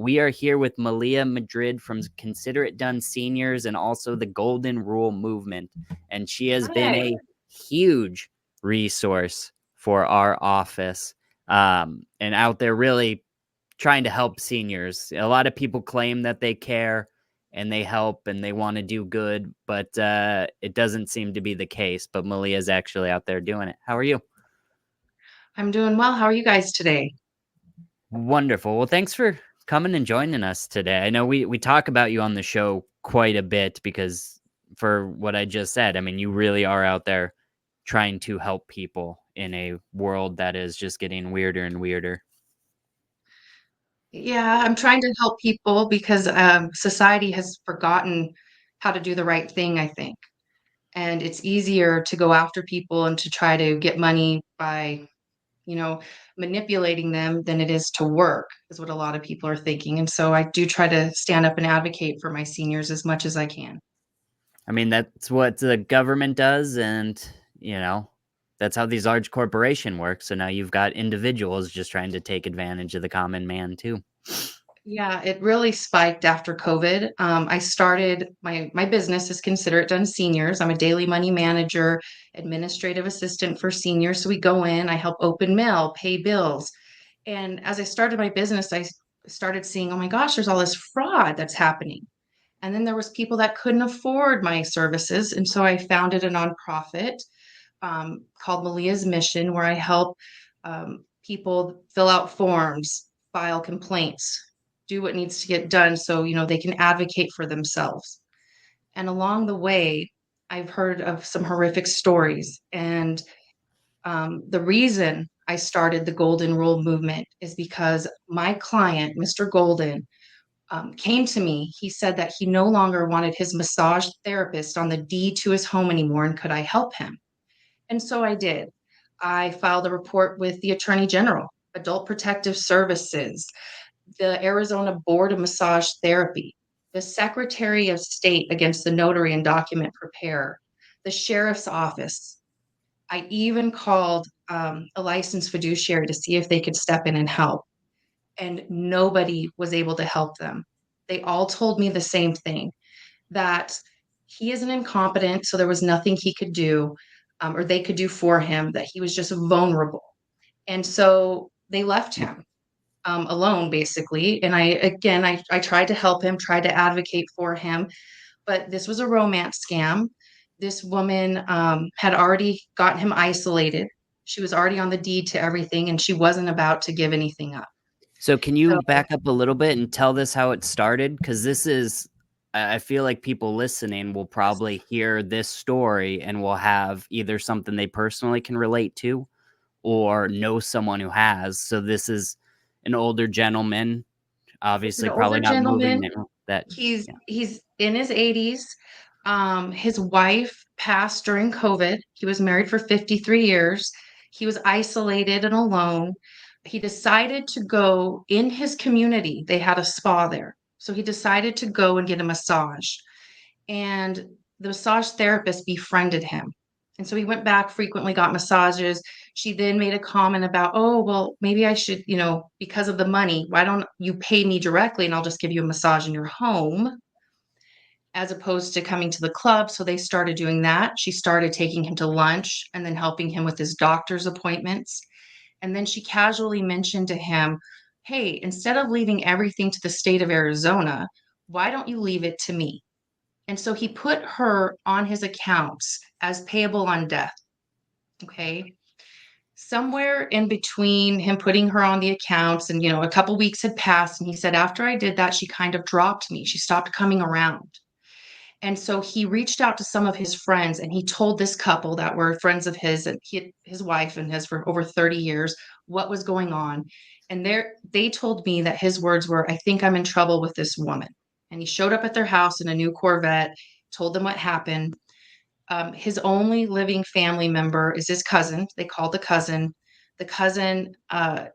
We are here with Malea Madrid from Consider It Done Seniors and also the Golden Rule Movement. And she has been a huge resource for our office and out there really trying to help seniors. A lot of people claim that they care and they help and they want to do good, but it doesn't seem to be the case. But Malea is actually out there doing it. How are you? I'm doing well. How are you guys today? Wonderful. Well, thanks for coming and joining us today. I know we talk about you on the show quite a bit because for what I just said, I mean, you really are out there trying to help people in a world that is just getting weirder and weirder. Yeah, I'm trying to help people because society has forgotten how to do the right thing, I think. And it's easier to go after people and to try to get money by, you know, manipulating them than it is to work, is what a lot of people are thinking. And so I do try to stand up and advocate for my seniors as much as I can. I mean, that's what the government does, and you know, that's how these large corporations work. So now you've got individuals just trying to take advantage of the common man too. Yeah, it really spiked after COVID. I started my business is Consider It Done Seniors. I'm a daily money manager, administrative assistant for seniors. So we go in, I help open mail, pay bills. And as I started my business, started seeing, oh my gosh, there's all this fraud that's happening. And then there was people that couldn't afford my services. And so I founded a nonprofit called Malea's Mission, where I help people fill out forms, file complaints, do what needs to get done so they can advocate for themselves. And along the way, I've heard of some horrific stories. And the reason I started the Golden Rule movement is because my client, Mr. Golden, came to me. He said that he no longer wanted his massage therapist on the deed to his home anymore, and could I help him? And so I did. I filed a report with the Attorney General, Adult Protective Services, the Arizona Board of Massage Therapy, the Secretary of State against the notary and document preparer, the Sheriff's Office. I even called a licensed fiduciary to see if they could step in and help, and nobody was able to help them. They all told me the same thing, that he is an incompetent, so there was nothing he could do or they could do for him, that he was just vulnerable. And so they left him alone, basically. And I tried to help him, tried to advocate for him, but this was a romance scam. This woman had already gotten him isolated. She was already on the deed to everything, and she wasn't about to give anything up. So can So you back up a little bit and tell this how it started? Because this is, I feel like people listening will probably hear this story and will have either something they personally can relate to or know someone who has. So this is an older gentleman, it's an obviously probably older not moving gentleman. now. That He's yeah. he's in his 80s. His wife passed during COVID. He was married for 53 years. He was isolated and alone. He decided to go in his community. They had a spa there. So he decided to go and get a massage. And the massage therapist befriended him. And so he went back frequently, got massages. She then made a comment about, oh, well, maybe I should, because of the money, why don't you pay me directly and I'll just give you a massage in your home, as opposed to coming to the club. So they started doing that. She started taking him to lunch and then helping him with his doctor's appointments. And then she casually mentioned to him, hey, instead of leaving everything to the state of Arizona, why don't you leave it to me? And so he put her on his accounts as payable on death. Okay. Somewhere in between him putting her on the accounts and, a couple weeks had passed. And he said, after I did that, she kind of dropped me. She stopped coming around. And so he reached out to some of his friends and he told this couple that were friends of his and his wife and his for over 30 years what was going on. And they told me that his words were, I think I'm in trouble with this woman. And he showed up at their house in a new Corvette, told them what happened. His only living family member is his cousin. They called the cousin. The cousin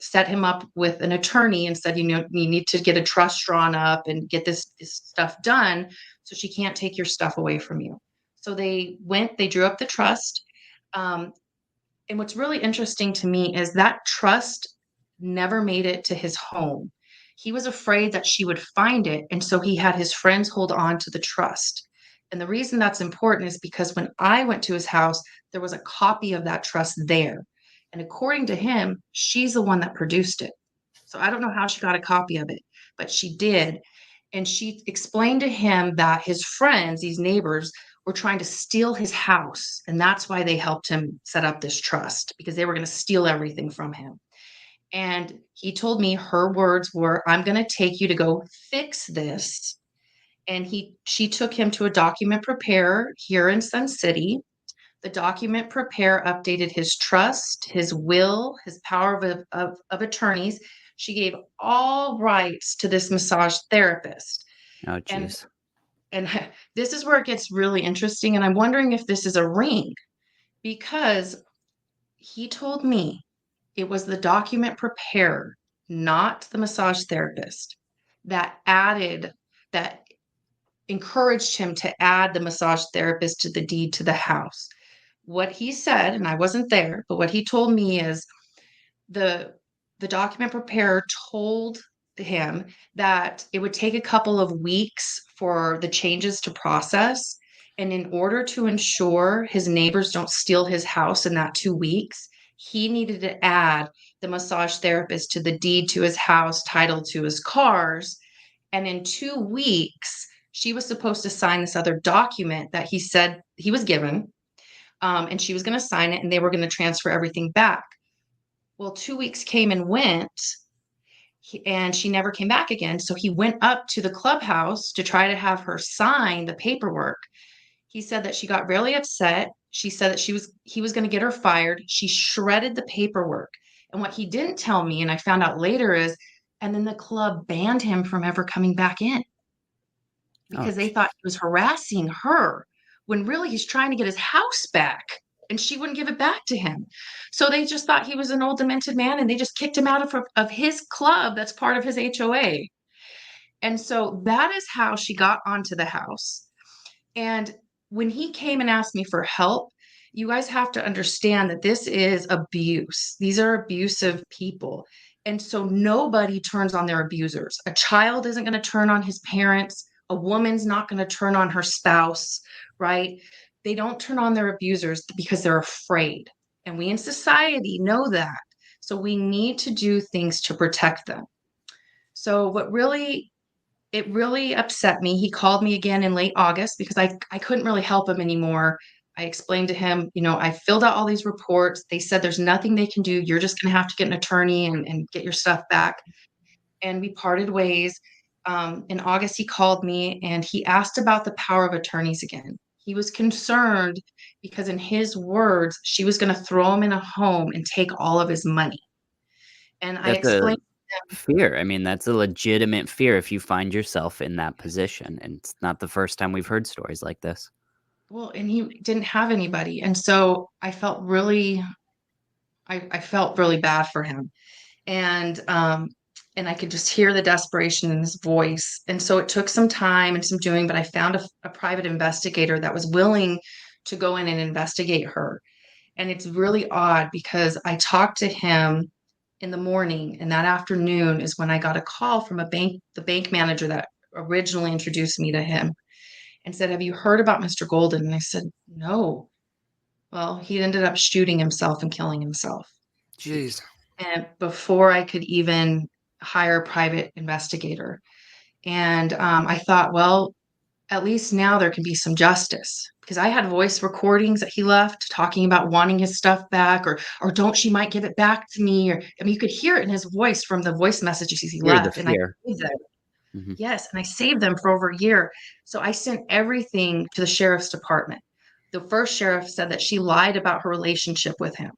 set him up with an attorney and said, you need to get a trust drawn up and get this stuff done so she can't take your stuff away from you. So they drew up the trust. Um, and what's really interesting to me is that trust never made it to his home. He was afraid that she would find it, and so he had his friends hold on to the trust. And the reason that's important is because when I went to his house, there was a copy of that trust there. And according to him, she's the one that produced it. So I don't know how she got a copy of it, but she did. And she explained to him that his friends, these neighbors, were trying to steal his house. And that's why they helped him set up this trust, because they were going to steal everything from him. And he told me her words were, I'm going to take you to go fix this. And she took him to a document preparer here in Sun City. The document preparer updated his trust, his will, his power of attorneys. She gave all rights to this massage therapist. Oh, And geez. and this is where it gets really interesting. And I'm wondering if this is a ring, because he told me it was the document preparer, not the massage therapist, that that encouraged him to add the massage therapist to the deed to the house. What he said, and I wasn't there, but what he told me is the the document preparer told him that it would take a couple of weeks for the changes to process, and in order to ensure his neighbors don't steal his house in that 2 weeks, he needed to add the massage therapist to the deed to his house, title to his cars, and in 2 weeks she was supposed to sign this other document that he said he was given, and she was going to sign it, and they were going to transfer everything back. Well, 2 weeks came and went, and she never came back again. So he went up to the clubhouse to try to have her sign the paperwork. He said that she got really upset. She said that he was going to get her fired. She shredded the paperwork. And what he didn't tell me, and I found out later, is and then the club banned him from ever coming back in, Oh, because they thought he was harassing her when really he's trying to get his house back, and she wouldn't give it back to him. So they just thought he was an old demented man, and they just kicked him out of his club that's part of his HOA. And so that is how she got onto the house. And when he came and asked me for help, you guys have to understand that this is abuse. These are abusive people. And so nobody turns on their abusers. A child isn't going to turn on his parents. A woman's not going to turn on her spouse, right? They don't turn on their abusers because they're afraid. And we in society know that. So we need to do things to protect them. So it really upset me. He called me again in late August because I couldn't really help him anymore. I explained to him, I filled out all these reports. They said there's nothing they can do. You're just going to have to get an attorney and get your stuff back. And we parted ways. In August, he called me and he asked about the power of attorneys again. He was concerned because, in his words, she was going to throw him in a home and take all of his money. And I that's a explained, fear. I mean, that's a legitimate fear if you find yourself in that position, and it's not the first time we've heard stories like this. well, and he didn't have anybody. And so I felt really bad for him. And I could just hear the desperation in his voice. And so it took some time and some doing, but I found a private investigator that was willing to go in and investigate her. And it's really odd because I talked to him in the morning, and that afternoon is when I got a call from the bank manager that originally introduced me to him, and said, "Have you heard about Mr. Golden?" And I said, "No." Well, he ended up shooting himself and killing himself. Jeez. And before I could even hire a private investigator. And I thought, well, at least now there can be some justice, because I had voice recordings that he left talking about wanting his stuff back, or don't, she might give it back to me. Or, I mean, you could hear it in his voice from the voice messages he Hear the left. And I fear. saved them. Mhm. Yes. And I saved them for over a year. So I sent everything to the sheriff's department. The first sheriff said that she lied about her relationship with him,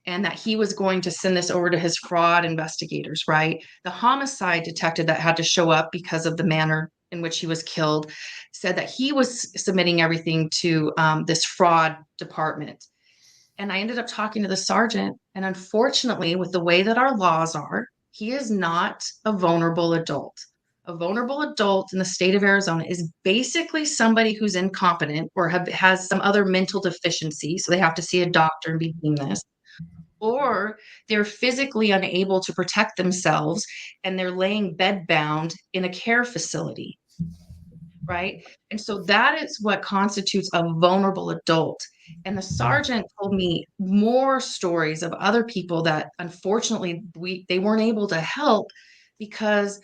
and that he was going to send this over to his fraud investigators, right? The homicide detective that had to show up because of the manner in which he was killed said that he was submitting everything to this fraud department. And I ended up talking to the sergeant. And unfortunately, with the way that our laws are, he is not a vulnerable adult. A vulnerable adult in the state of Arizona is basically somebody who's incompetent or has some other mental deficiency. So they have to see a doctor and be deemed this, or they're physically unable to protect themselves and they're laying bedbound in a care facility, right? And so that is what constitutes a vulnerable adult. And the sergeant told me more stories of other people that unfortunately they weren't able to help because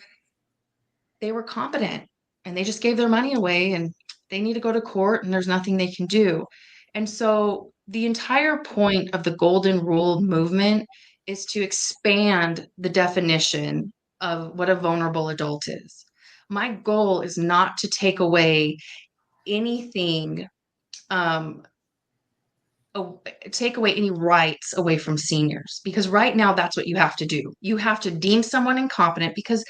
they were competent and they just gave their money away and they need to go to court and there's nothing they can do. And so the entire point of the golden rule movement is to expand the definition of what a vulnerable adult is. My goal is not to take away anything, um, take away any rights away from seniors, because right now that's what you have to do. You have to deem someone incompetent, because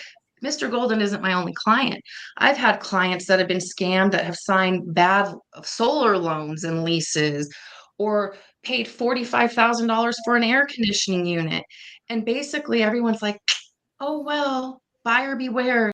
Mr. Golden isn't my only client. I've had clients that have been scammed, that have signed bad solar loans and leases, or paid $45,000 for an air conditioning unit. And basically everyone's like, oh, well, buyer beware.